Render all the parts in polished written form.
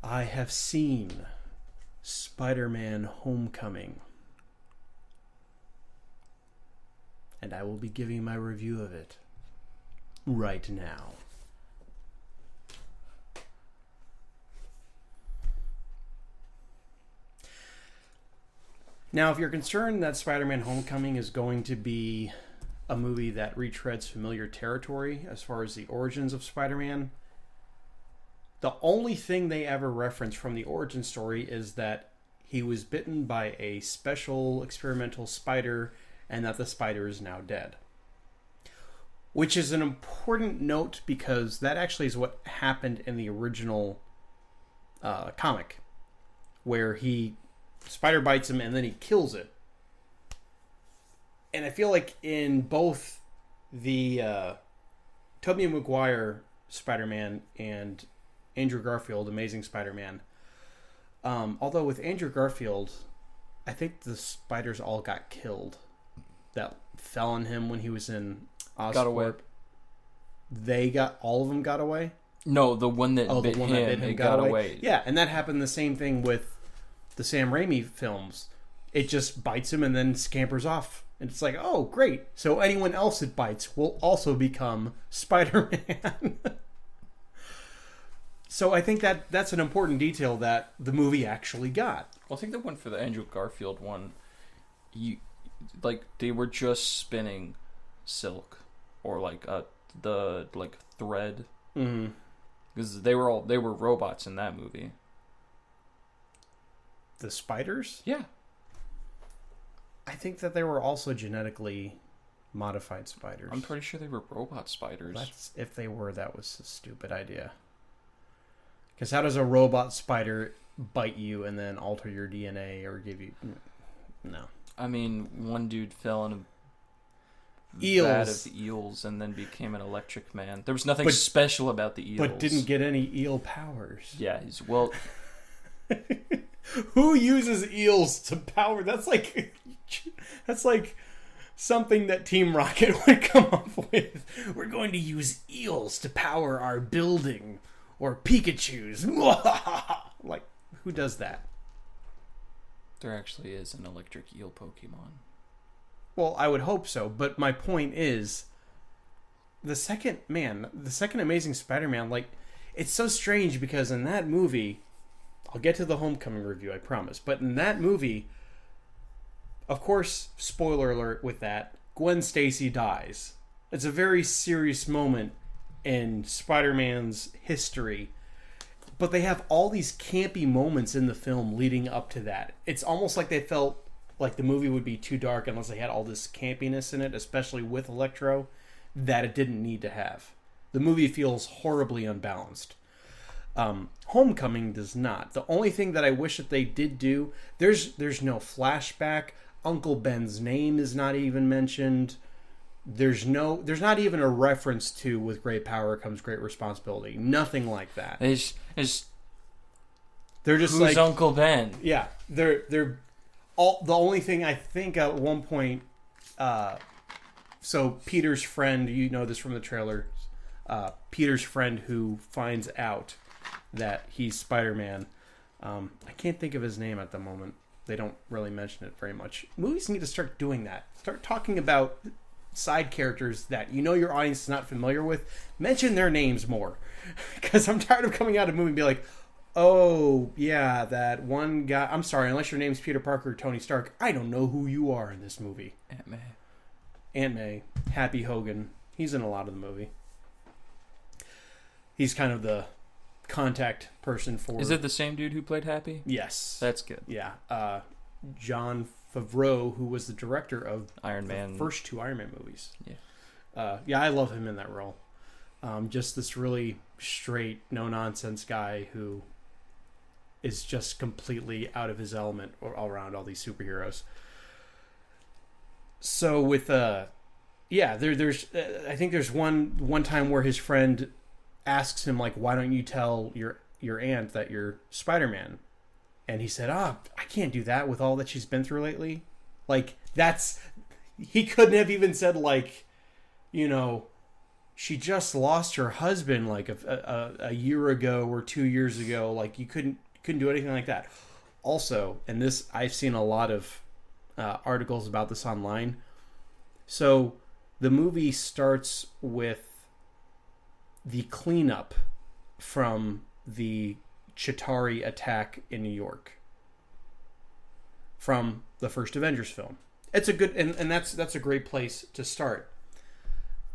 I have seen Spider-Man Homecoming, and I will be giving my review of it right now. Now, if you're concerned that Spider-Man Homecoming is going to be a movie that retreads familiar territory as far as the origins of Spider-Man, the only thing they ever reference from the origin story is that he was bitten by a special experimental spider and that the spider is now dead. Which is an important note because that actually is what happened in the original comic, where spider bites him and then he kills it. And I feel like in both the Tobey Maguire Spider-Man and Andrew Garfield Amazing Spider-Man, although with Andrew Garfield, I think the spiders all got killed that fell on him when he was in Oscorp. Got away. All of them got away? No, the one that bit him, it got away. Yeah, and that happened the same thing with the Sam Raimi films. It just bites him and then scampers off. And it's like, oh, great. So anyone else it bites will also become Spider-Man. So I think that's an important detail that the movie actually got. Well, I think the one for the Andrew Garfield one, they were just spinning silk or the thread. Mm-hmm. Because they were robots in that movie. The spiders? Yeah. I think that they were also genetically modified spiders. I'm pretty sure they were robot spiders. If they were, that was a stupid idea. Because how does a robot spider bite you and then alter your DNA or give you... No. I mean, one dude fell in a eels. vat of eels and then became an electric man. There was nothing special about the eels. But didn't get any eel powers. Yeah, well... Who uses eels to power? That's like something that Team Rocket would come up with. We're going to use eels to power our building, or Pikachu's. Like, who does that? There actually is an electric eel Pokemon. Well, I would hope so, but my point is, the second Amazing Spider-Man, like, it's so strange because in that movie, I'll get to the Homecoming review, I promise. But in that movie, of course, spoiler alert with that, Gwen Stacy dies. It's a very serious moment in Spider-Man's history. But they have all these campy moments in the film leading up to that. It's almost like they felt like the movie would be too dark unless they had all this campiness in it, especially with Electro, that it didn't need to have. The movie feels horribly unbalanced. Homecoming does not. The only thing that I wish that they did do, there's no flashback. Uncle Ben's name is not even mentioned. There's not even a reference to with great power comes great responsibility. Nothing like that. They're just who's like Uncle Ben? Yeah, they're all the only thing I think at one point. So Peter's friend, you know this from the trailer. Peter's friend who finds out that he's Spider-Man. I can't think of his name at the moment. They don't really mention it very much. Movies need to start doing that. Start talking about side characters that you know your audience is not familiar with. Mention their names more. Because I'm tired of coming out of a movie and be like, oh, yeah, that one guy. I'm sorry, unless your name's Peter Parker or Tony Stark, I don't know who you are in this movie. Aunt May. Happy Hogan. He's in a lot of the movie. He's kind of the contact person for... Is it the same dude who played Happy? Yes. That's good. Yeah. Jon Favreau, who was the director of Iron Man. The first two Iron Man movies. Yeah. Yeah, I love him in that role. Just this really straight, no-nonsense guy who is just completely out of his element all around all these superheroes. So with... there's... I think there's one time where his friend asks him, like, why don't you tell your aunt that you're Spider-Man? And he said, I can't do that with all that she's been through lately. Like, he couldn't have even said, like, she just lost her husband like a year ago or 2 years ago. Like you couldn't do anything like that. Also, and this I've seen a lot of articles about this online. So the movie starts with the cleanup from the Chitauri attack in New York from the first Avengers film. It's a good and that's a great place to start.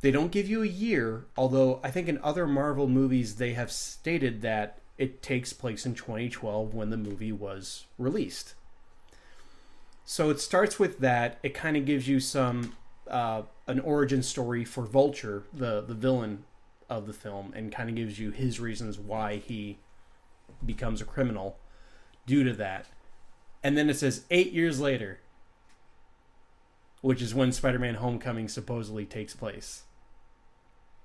They don't give you a year, although I think in other Marvel movies they have stated that it takes place in 2012 when the movie was released. So it starts with that. It kind of gives you some an origin story for Vulture, the villain of the film, and kind of gives you his reasons why he becomes a criminal due to that. And then it says 8 years later, which is when Spider-Man Homecoming supposedly takes place.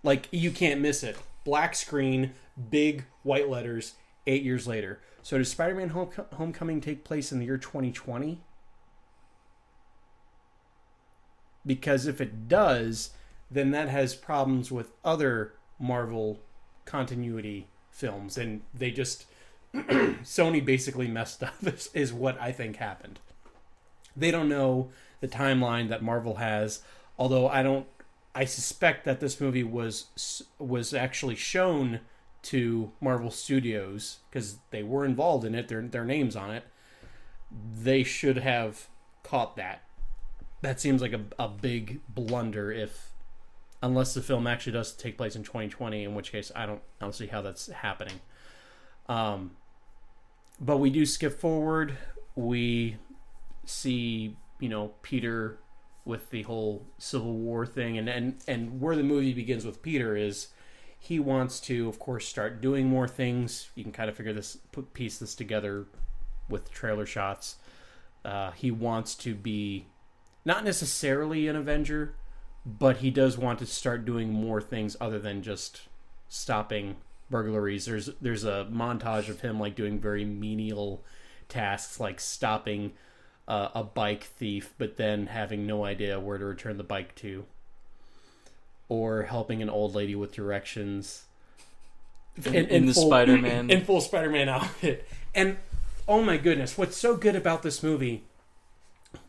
Like, you can't miss it. Black screen, big white letters, 8 years later. So does Spider-Man Homecoming take place in the year 2020? Because if it does, then that has problems with other Marvel continuity films. And they just... Sony basically messed up, is what I think happened. They don't know the timeline that Marvel has, although I suspect that this movie was actually shown to Marvel Studios because they were involved in it. Their names on it. They should have caught that. That seems like a big blunder unless the film actually does take place in 2020, in which case I don't see how that's happening. But we do skip forward. We see, Peter with the whole Civil War thing, and where the movie begins with Peter is he wants to, of course, start doing more things. You can kind of piece this together with trailer shots. He wants to be not necessarily an Avenger, but he does want to start doing more things other than just stopping burglaries. There's a montage of him like doing very menial tasks, like stopping a bike thief, but then having no idea where to return the bike to, or helping an old lady with directions in the Spider-Man in full Spider-Man outfit. And oh my goodness, what's so good about this movie?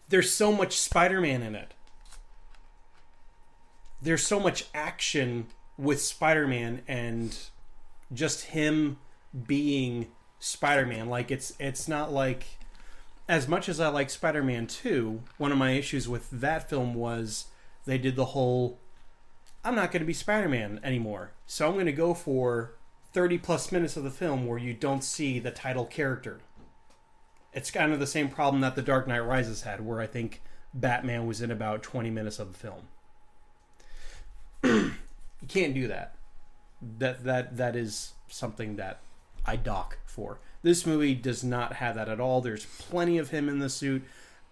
There's so much Spider-Man in it. There's so much action with Spider-Man and just him being Spider-Man. Like it's not like, as much as I like Spider-Man 2, one of my issues with that film was they did the whole, I'm not going to be Spider-Man anymore, so I'm going to go for 30 plus minutes of the film where you don't see the title character. It's kind of the same problem that The Dark Knight Rises had, where I think Batman was in about 20 minutes of the film. You can't do that. That is something that I dock for. This movie does not have that at all. There's plenty of him in the suit.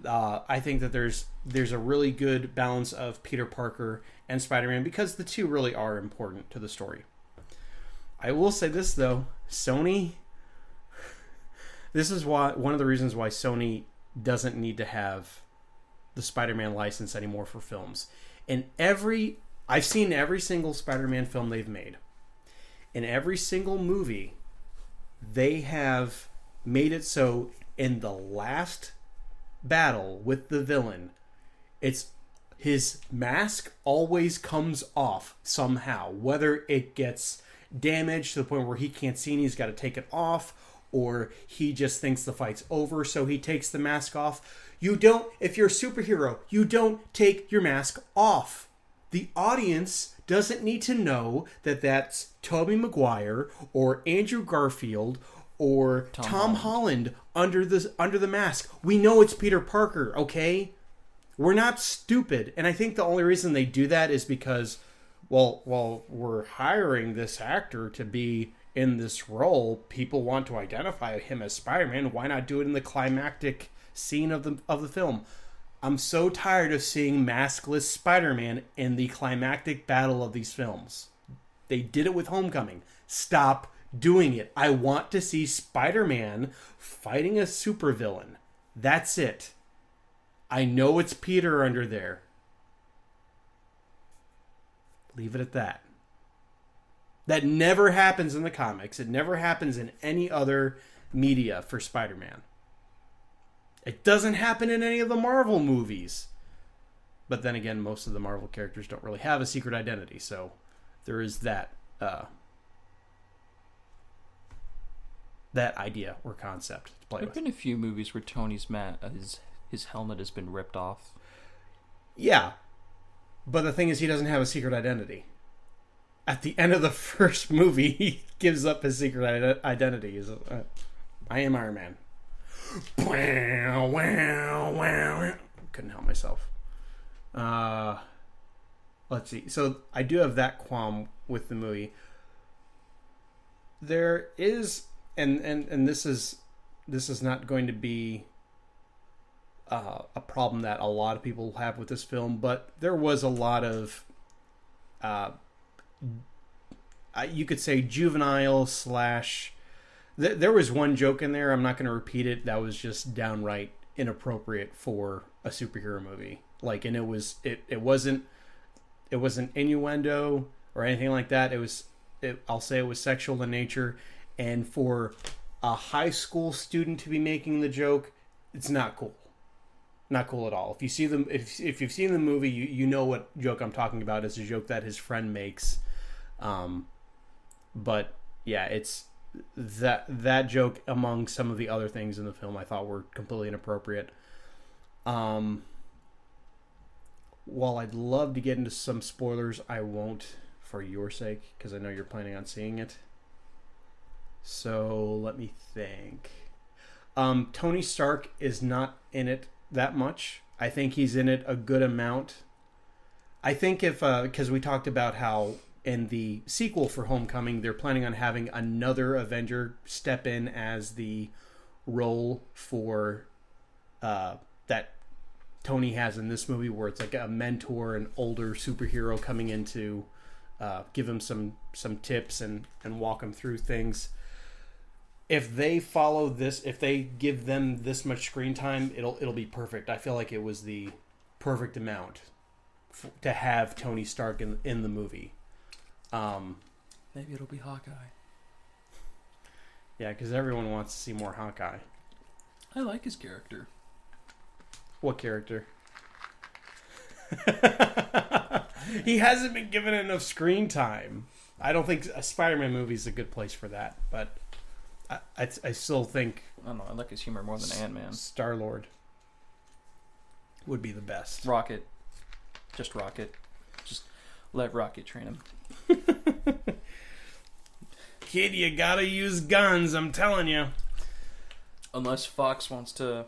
I think that there's a really good balance of Peter Parker and Spider-Man because the two really are important to the story. I will say this though, Sony. This is one of the reasons why Sony doesn't need to have the Spider-Man license anymore for films. I've seen every single Spider-Man film they've made. In every single movie, they have made it so in the last battle with the villain, his mask always comes off somehow. Whether it gets damaged to the point where he can't see and he's got to take it off, or he just thinks the fight's over, so he takes the mask off. If you're a superhero, you don't take your mask off. The audience doesn't need to know that that's Tobey Maguire or Andrew Garfield or Tom Holland under the mask. We know it's Peter Parker, okay? We're not stupid. And I think the only reason they do that is because, well, we're hiring this actor to be in this role. People want to identify him as Spider-Man. Why not do it in the climactic scene of the film? I'm so tired of seeing maskless Spider-Man in the climactic battle of these films. They did it with Homecoming. Stop doing it. I want to see Spider-Man fighting a supervillain. That's it. I know it's Peter under there. Leave it at that. That never happens in the comics. It never happens in any other media for Spider-Man. It doesn't happen in any of the Marvel movies. But then again, most of the Marvel characters don't really have a secret identity, so there is that that idea or concept to play There've with. been a few movies where Tony's his helmet has been ripped off. Yeah, but the thing is, he doesn't have a secret identity. At the end of the first movie, he gives up his secret identity. He's I am Iron Man. Couldn't help myself. Let's see. So I do have that qualm with the movie. There is, and this is not going to be a problem that a lot of people have with this film, but there was a lot of you could say juvenile slash. There was one joke in there. I'm not going to repeat it. That was just downright inappropriate for a superhero movie. Like, and it wasn't innuendo or anything like that. I'll say it was sexual in nature, and for a high school student to be making the joke, it's not cool. Not cool at all. If you see them, if you've seen the movie, you know what joke I'm talking about. It's a joke that his friend makes. But yeah, it's that joke among some of the other things in the film I thought were completely inappropriate. While I'd love to get into some spoilers, I won't for your sake, because I know you're planning on seeing it. So let me think. Tony Stark is not in it that much. I think he's in it a good amount. I think if, because we talked about how in the sequel for Homecoming, they're planning on having another Avenger step in as the role for that Tony has in this movie, where it's like a mentor, an older superhero coming in to give him some tips and walk him through things. If they follow this, if they give them this much screen time, it'll be perfect. I feel like it was the perfect amount to have Tony Stark in the movie. Maybe it'll be Hawkeye. Yeah, because everyone wants to see more Hawkeye. I like his character. What character? He hasn't been given enough screen time. I don't think a Spider-Man movie is a good place for that, but I still think I don't know. I like his humor more than Ant-Man. Star-Lord would be the best. Rocket. Just Rocket. Just let Rocket train him. Kid, you gotta use guns, I'm telling you. Unless Fox wants to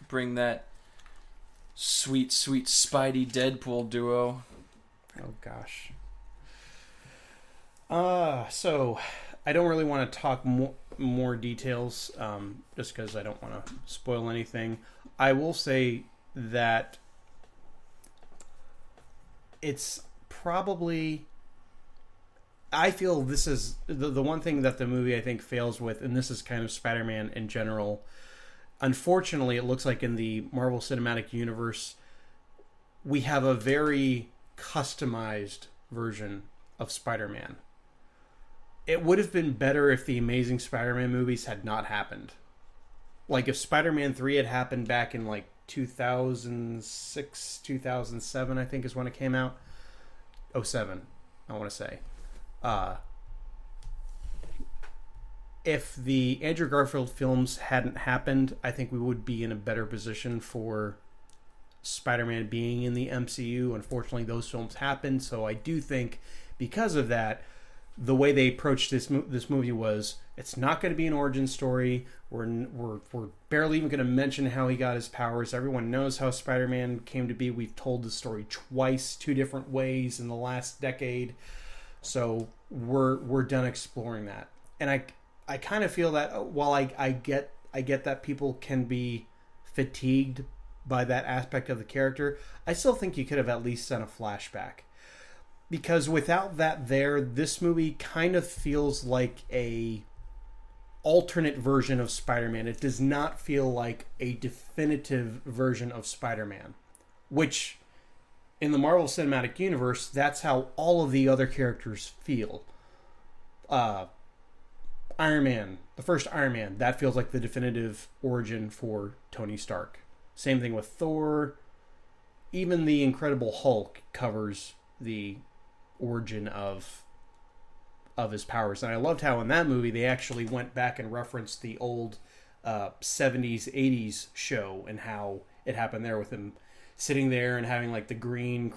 bring that sweet, sweet Spidey Deadpool duo. Oh gosh. So I don't really want to talk more details, just because I don't want to spoil anything. I will say that it's probably, I feel this is the one thing that the movie I think fails with, and this is kind of Spider-Man in general. Unfortunately, it looks like in the Marvel Cinematic Universe, we have a very customized version of Spider-Man. It would have been better if the Amazing Spider-Man movies had not happened. Like if Spider-Man 3 had happened back in like 2006, 2007, I think is when it came out. 07, I want to say. If the Andrew Garfield films hadn't happened, I think we would be in a better position for Spider-Man being in the MCU. Unfortunately, those films happened, so I do think because of that, the way they approached this movie was, it's not going to be an origin story. We're barely even going to mention how he got his powers. Everyone knows how Spider-Man came to be. We've told the story twice, 2 different ways in the last decade. So we're done exploring that. And I kind of feel that while I get that people can be fatigued by that aspect of the character, I still think you could have at least done a flashback. Because without that there, this movie kind of feels like a alternate version of Spider-Man. It does not feel like a definitive version of Spider-Man, which in the Marvel Cinematic Universe, that's how all of the other characters feel. Iron Man, the first Iron Man, that feels like the definitive origin for Tony Stark. Same thing with Thor. Even the Incredible Hulk covers the origin of his powers. And I loved how in that movie they actually went back and referenced the old 70s, 80s show and how it happened there with him sitting there and having like the green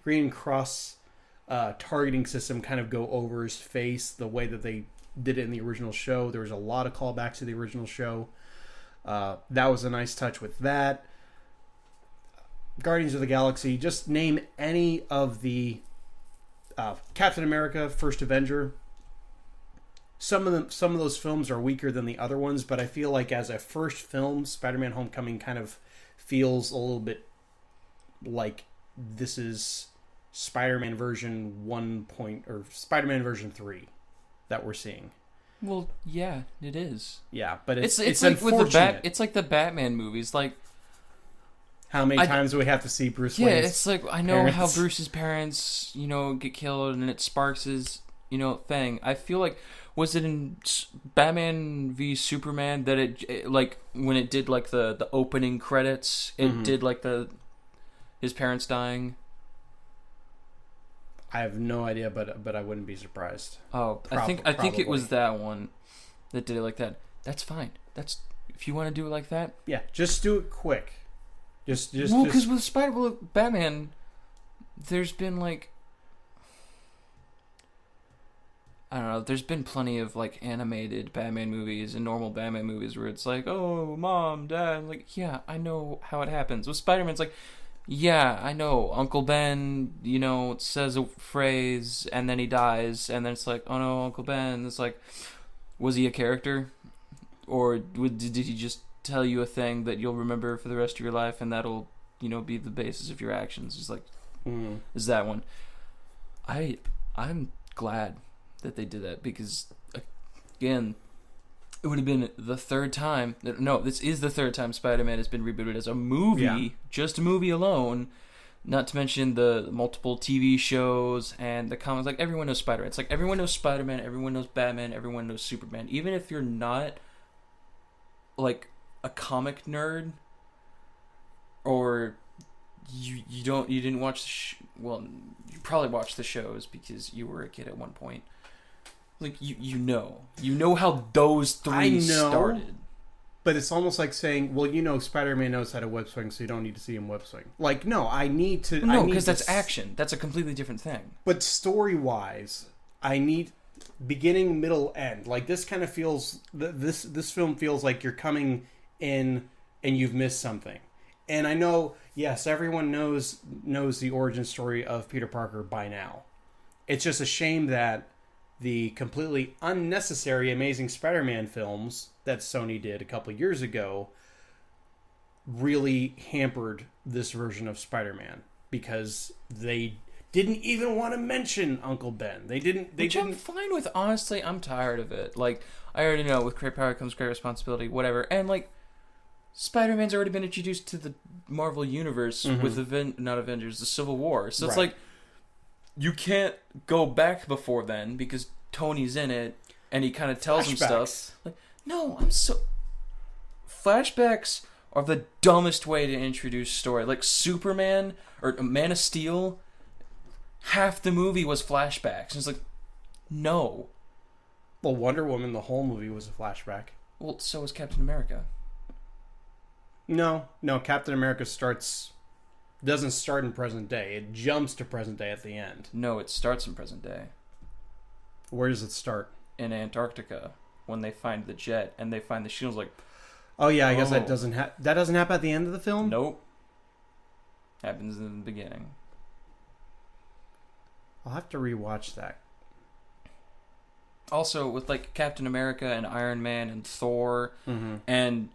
green cross targeting system kind of go over his face the way that they did it in the original show. There was a lot of callbacks to the original show. That was a nice touch with that. Guardians of the Galaxy, just name any of the Captain America, First Avenger. Some of those films are weaker than the other ones, but I feel like as a first film, Spider-Man: Homecoming kind of feels a little bit like this is Spider-Man version 1. Or Spider-Man version 3 that we're seeing. Well, yeah, it is. Yeah, but it's like unfortunate. with it's like the Batman movies, like how many times do we have to see Bruce Wayne's it's like I know parents? how Bruce's parents, get killed, and it sparks his, thing. I feel like was it in Batman v Superman that it like when it did like the opening credits, it did like his parents dying. I have no idea, but I wouldn't be surprised. Oh, I think it was that one that did it like that. That's fine. That's if you want to do it like that. Yeah, just do it quick. Just because with Batman, there's been like I don't know. There's been plenty of like animated Batman movies and normal Batman movies where it's like, oh, mom, dad, like yeah, I know how it happens. With Spider-Man, it's like. Yeah, I know. Uncle Ben, says a phrase and then he dies, and then it's like, oh no, Uncle Ben. It's like, was he a character, or did he just tell you a thing that you'll remember for the rest of your life, and that'll, be the basis of your actions? It's like, is that one? I'm glad that they did that because, again. It would have been the third time. No, this is the third time Spider-Man has been rebooted as a movie, just a movie alone. Not to mention the multiple TV shows and the comics. Like everyone knows Spider-Man. It's like everyone knows Spider-Man, everyone knows Batman, everyone knows Superman. Even if you're not like a comic nerd, or you didn't watch well, you probably watched the shows because you were a kid at one point. Like, you know how those three started. But it's almost like saying, well, Spider-Man knows how to web swing, so you don't need to see him web swing. Like, no, I need to... No, because that's action. That's a completely different thing. But story-wise, I need beginning, middle, end. Like, this kind of feels... This film feels like you're coming in and you've missed something. And I know, yes, everyone knows the origin story of Peter Parker by now. It's just a shame that the completely unnecessary Amazing Spider-Man films that Sony did a couple of years ago really hampered this version of Spider-Man because they didn't even want to mention Uncle Ben. Which I'm fine with. Honestly, I'm tired of it. Like, I already know with great power comes great responsibility, whatever. And, like, Spider-Man's already been introduced to the Marvel Universe with the Civil War. So it's like, you can't go back before then because Tony's in it and he kind of tells him stuff. Like, no, flashbacks are the dumbest way to introduce story. Like Superman or Man of Steel, half the movie was flashbacks. And it's like, no. Well, Wonder Woman, the whole movie was a flashback. Well, so was Captain America. No, Captain America doesn't start in present day. It jumps to present day at the end. No, it starts in present day. Where does it start? In Antarctica, when they find the jet and they find the shields. Like, oh yeah, I guess that doesn't happen at the end of the film. Nope. Happens in the beginning. I'll have to rewatch that. Also, with like Captain America and Iron Man and Thor and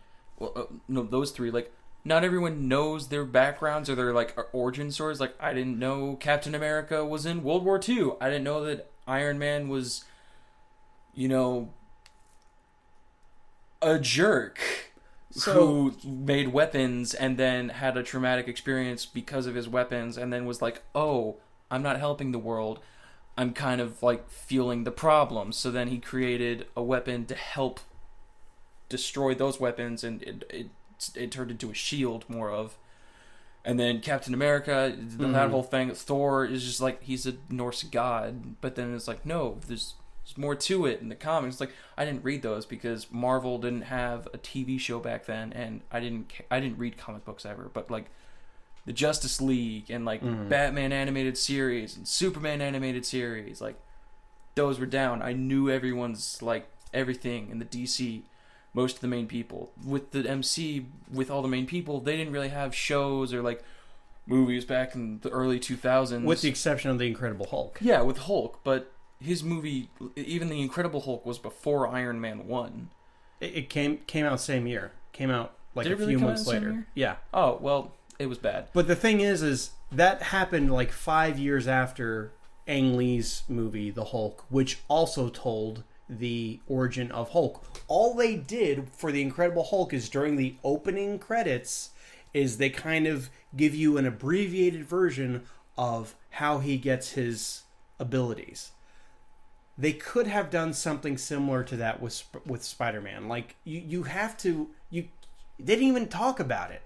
those three, like. Not everyone knows their backgrounds or their like origin stories. Like, I didn't know Captain America was in World War II. I didn't know that Iron Man was, a jerk. who made weapons and then had a traumatic experience because of his weapons, and then was like, oh, I'm not helping the world. I'm kind of like fueling the problem. So then he created a weapon to help destroy those weapons, and it turned into a shield more of. And then Captain America, that whole thing. Thor is just like, he's a Norse god, but then it's like, no, there's more to it in the comics. It's like, I didn't read those because Marvel didn't have a TV show back then, and I didn't read comic books ever. But like the Justice League and like Batman animated series and Superman animated series, like those were down. I knew everyone's like everything in the DC. Most of the main people. With the MC, with all the main people, they didn't really have shows or like movies back in the early 2000s. With the exception of the Incredible Hulk. Yeah, with Hulk, but his movie, even the Incredible Hulk, was before Iron Man 1. It came out same year. Came out like a really few come months out the same later. year? Yeah. Oh, well, it was bad. But the thing is that happened like 5 years after Ang Lee's movie, The Hulk, which also told the origin of Hulk. All they did for the Incredible Hulk is during the opening credits is they kind of give you an abbreviated version of how he gets his abilities. They could have done something similar to that with Spider-Man. Like you have to they didn't even talk about it.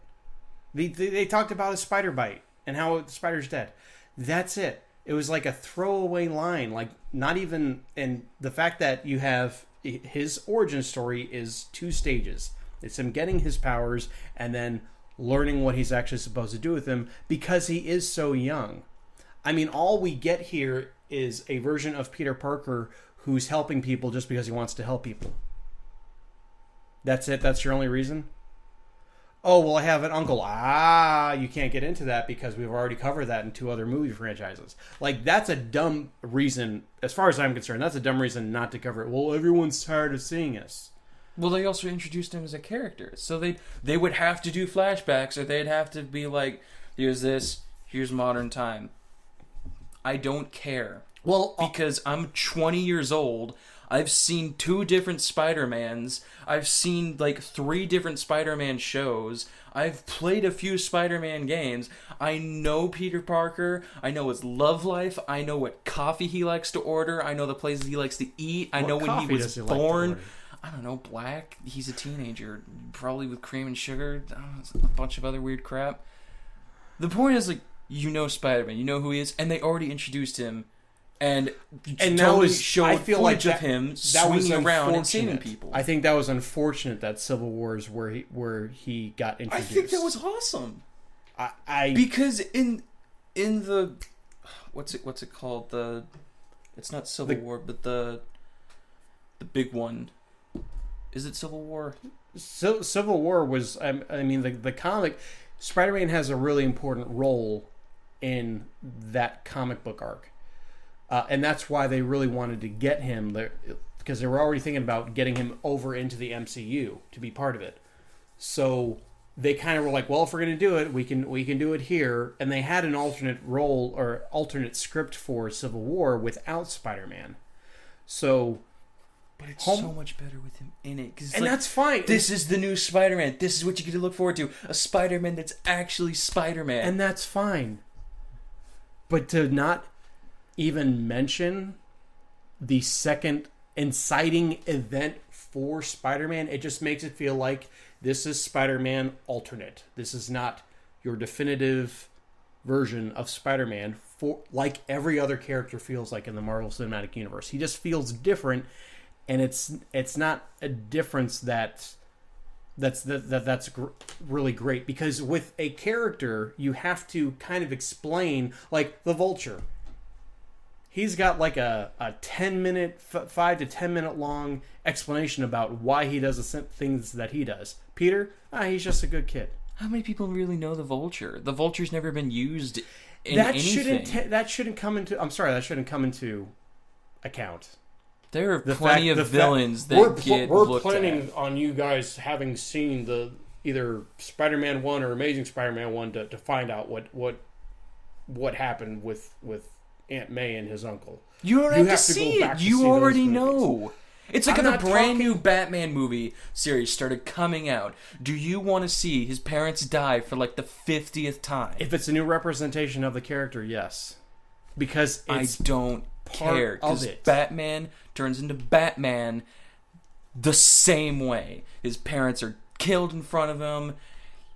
They talked about his spider bite and how the spider's dead. That's it. It was like a throwaway line, like not even, and the fact that you have his origin story is 2 stages. It's him getting his powers and then learning what he's actually supposed to do with them because he is so young. I mean, all we get here is a version of Peter Parker who's helping people just because he wants to help people. That's it? That's your only reason? Oh, well, I have an uncle. You can't get into that because we've already covered that in 2 other movie franchises. Like, that's a dumb reason, as far as I'm concerned, that's a dumb reason not to cover it. Well, everyone's tired of seeing us. Well, they also introduced him as a character. So they would have to do flashbacks, or they'd have to be like, here's this, here's modern time. I don't care. Well, because I'm 20 years old. I've seen 2 different Spider-Mans. I've seen like 3 different Spider-Man shows. I've played a few Spider-Man games. I know Peter Parker. I know his love life. I know what coffee he likes to order. I know the places he likes to eat. I know when he was born. I don't know, black. He's a teenager. Probably with cream and sugar. I don't know, a bunch of other weird crap. The point is, like, you know Spider-Man. You know who he is. And they already introduced him. And totally showed footage of him swinging around and saving people. I think that was unfortunate that Civil War is where he got introduced. I think that was awesome. I because in the what's it called, it's not Civil War, but the big one, is it Civil War? Civil War was, I mean, the comic, Spider-Man has a really important role in that comic book arc. And that's why they really wanted to get him there, because they were already thinking about getting him over into the MCU to be part of it. So they kind of were like, well, if we're going to do it, we can do it here. And they had an alternate role or alternate script for Civil War without Spider-Man. So, but it's so much better with him in it. And like, that's fine. This is the new Spider-Man. This is what you get to look forward to. A Spider-Man that's actually Spider-Man. And that's fine. But to not even mention the second inciting event for Spider-Man, it just makes it feel like this is Spider-Man alternate. This is not your definitive version of Spider-Man, for like every other character feels like in the Marvel Cinematic Universe. He just feels different, and it's not a difference that's really great, because with a character you have to kind of explain, like the Vulture. He's got like a 10-minute, 5 to 10 minute long explanation about why he does the things that he does. Peter, he's just a good kid. How many people really know the Vulture? The Vulture's never been used in anything. That shouldn't come into account. There are plenty of villains that we're planning on you guys having seen either Spider-Man 1 or Amazing Spider-Man 1 to find out what happened with Aunt May and his uncle. You don't have to see it. You already know. It's like I'm if a not brand new Batman movie series started coming out. Do you want to see his parents die for like the 50th time? If it's a new representation of the character, yes. Because it's I don't care. part of Because it. Batman turns into Batman the same way. His parents are killed in front of him.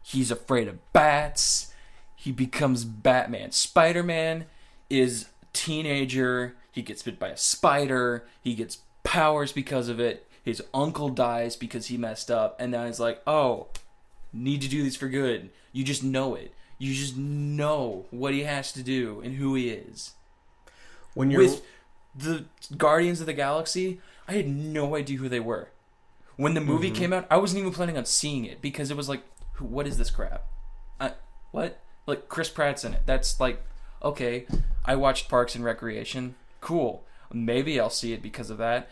He's afraid of bats. He becomes Batman. Spider-Man is a teenager. He gets bit by a spider. He gets powers because of it. His uncle dies because he messed up. And now he's like, oh, need to do this for good. You just know it. You just know what he has to do and who he is. when you're With the Guardians of the Galaxy, I had no idea who they were. When the movie came out, I wasn't even planning on seeing it because it was like, what is this crap? What? Like, Chris Pratt's in it. That's like, okay, I watched Parks and Recreation. Cool. Maybe I'll see it because of that.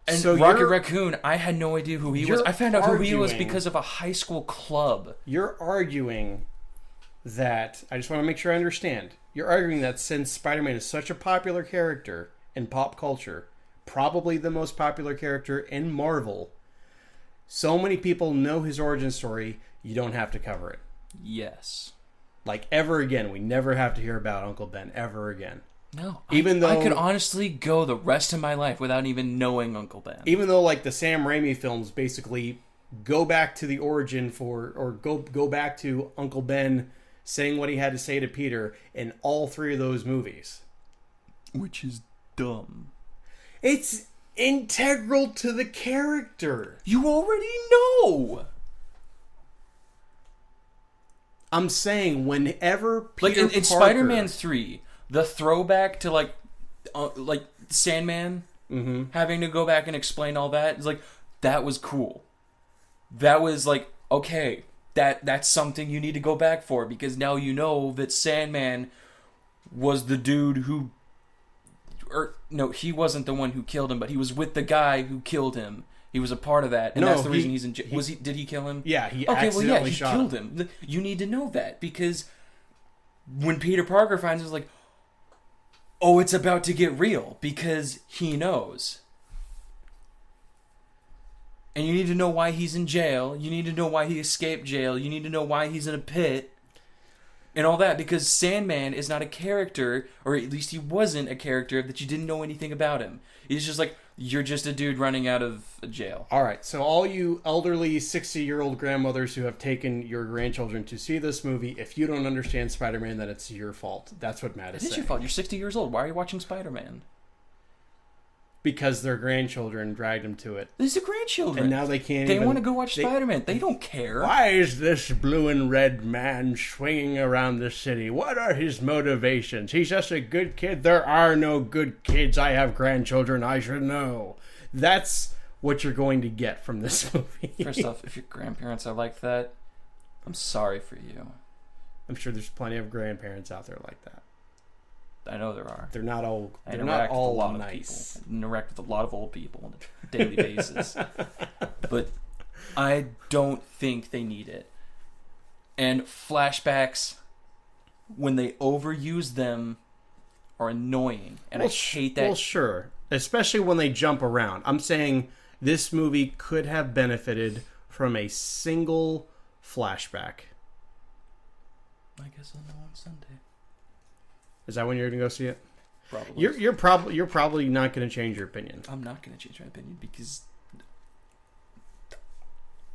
And So Rocket Raccoon, I had no idea who he was. you're I found out who he was arguing- because of a high school club. you're arguing that I just want to make sure I understand. You're arguing that since Spider-Man is such a popular character in pop culture, probably the most popular character in Marvel, so many people know his origin story, you don't have to cover it. Yes. Like, ever again, we never have to hear about Uncle Ben ever again. No. Even I though- could honestly go the rest of my life without even knowing Uncle Ben. Even though, like, the Sam Raimi films basically go back to the origin or go back to Uncle Ben saying what he had to say to Peter in all three of those movies. Which is dumb. It's integral to the character. You already know. I'm saying whenever Like Peter in Parker, Spider-Man 3, the throwback to like Sandman having to go back and explain all that is like, that was cool. That was like, okay, that's something you need to go back for because now you know that Sandman was the dude who, or no, he wasn't the one who killed him, but he was with the guy who killed him. He was a part of that, and No, that's the he- reason he's in jail. Was he? Did he kill him? Yeah, he Okay, well, yeah, accidentally he shot killed him. You need to know that because when Peter Parker finds it, it's like, oh, it's about to get real because he knows. And you need to know why he's in jail. You need to know why he escaped jail. You need to know why he's in a pit. And all that because Sandman is not a character, or at least he wasn't a character that you didn't know anything about him. He's just like, you're just a dude running out of jail. All right, so all you elderly 60-year-old grandmothers who have taken your grandchildren to see this movie, if you don't understand Spider-Man, then it's your fault. That's what Matt is It is saying. your fault. You're 60 years old. Why are you watching Spider-Man? Because their grandchildren dragged them to it. These are grandchildren. And now they can't They even... want to go watch they- Spider-Man. They don't care. Why is this blue and red man swinging around the city? What are his motivations? He's just a good kid. There are no good kids. I have grandchildren. I should know. That's what you're going to get from this movie. First off, if your grandparents are like that, I'm sorry for you. I'm sure there's plenty of grandparents out there like that. I know there are. They're not all. I They're interact not all with a lot nice. of people. I interact with a lot of old people on a daily basis. But I don't think they need it. And flashbacks, when they overuse them, are annoying. And I hate that. Well, sure. Especially when they jump around. I'm saying this movie could have benefited from a single flashback. I guess I'll know on Sunday. Is that when you're going to go see it? Probably. You're probably not going to change your opinion. I'm not going to change my opinion because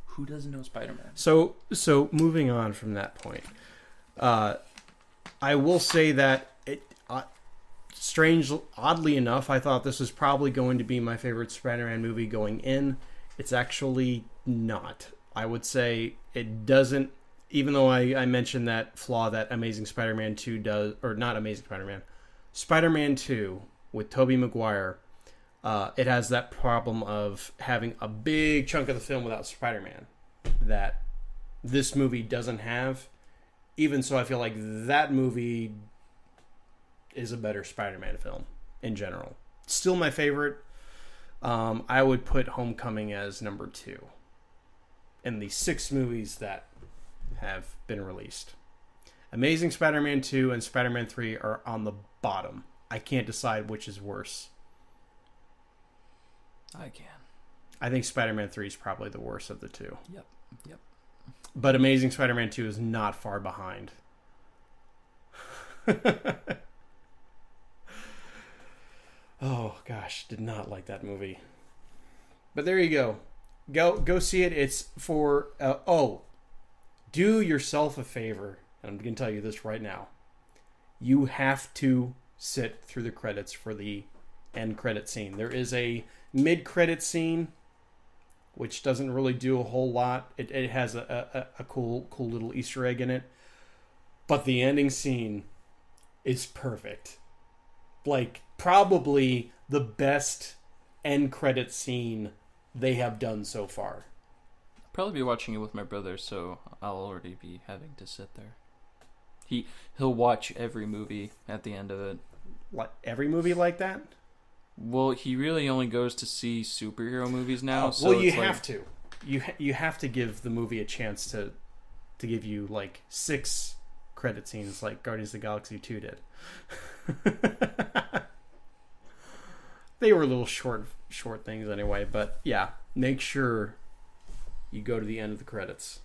who doesn't know Spider-Man? So moving on from that point, I will say that it oddly enough, I thought this was probably going to be my favorite Spider-Man movie going in. It's actually not. I would say it doesn't. Even though I mentioned that flaw that Amazing Spider-Man 2 does, or not Amazing Spider-Man, Spider-Man 2 with Tobey Maguire, it has that problem of having a big chunk of the film without Spider-Man that this movie doesn't have. Even so, I feel like that movie is a better Spider-Man film in general. Still my favorite. I would put Homecoming as number 2 in the 6 movies that have been released. Amazing Spider-Man 2 and Spider-Man 3 are on the bottom. I can't decide which is worse. I can. I think Spider-Man 3 is probably the worst of the two. Yep. But Amazing Spider-Man 2 is not far behind. Oh gosh, did not like that movie. But there you go. Go see it. It's for do yourself a favor. And I'm going to tell you this right now. You have to sit through the credits for the end credit scene. There is a mid-credit scene which doesn't really do a whole lot. It has a cool little Easter egg in it. But the ending scene is perfect. Like, probably the best end credit scene they have done so far. I'll probably be watching it with my brother, so I'll already be having to sit there. He'll watch every movie at the end of it. Like every movie like that? Well, he really only goes to see superhero movies now. Oh, so well, you it's have to. You have to give the movie a chance to give you like 6 credit scenes like Guardians of the Galaxy 2 did. They were little short things anyway, but yeah, make sure you go to the end of the credits.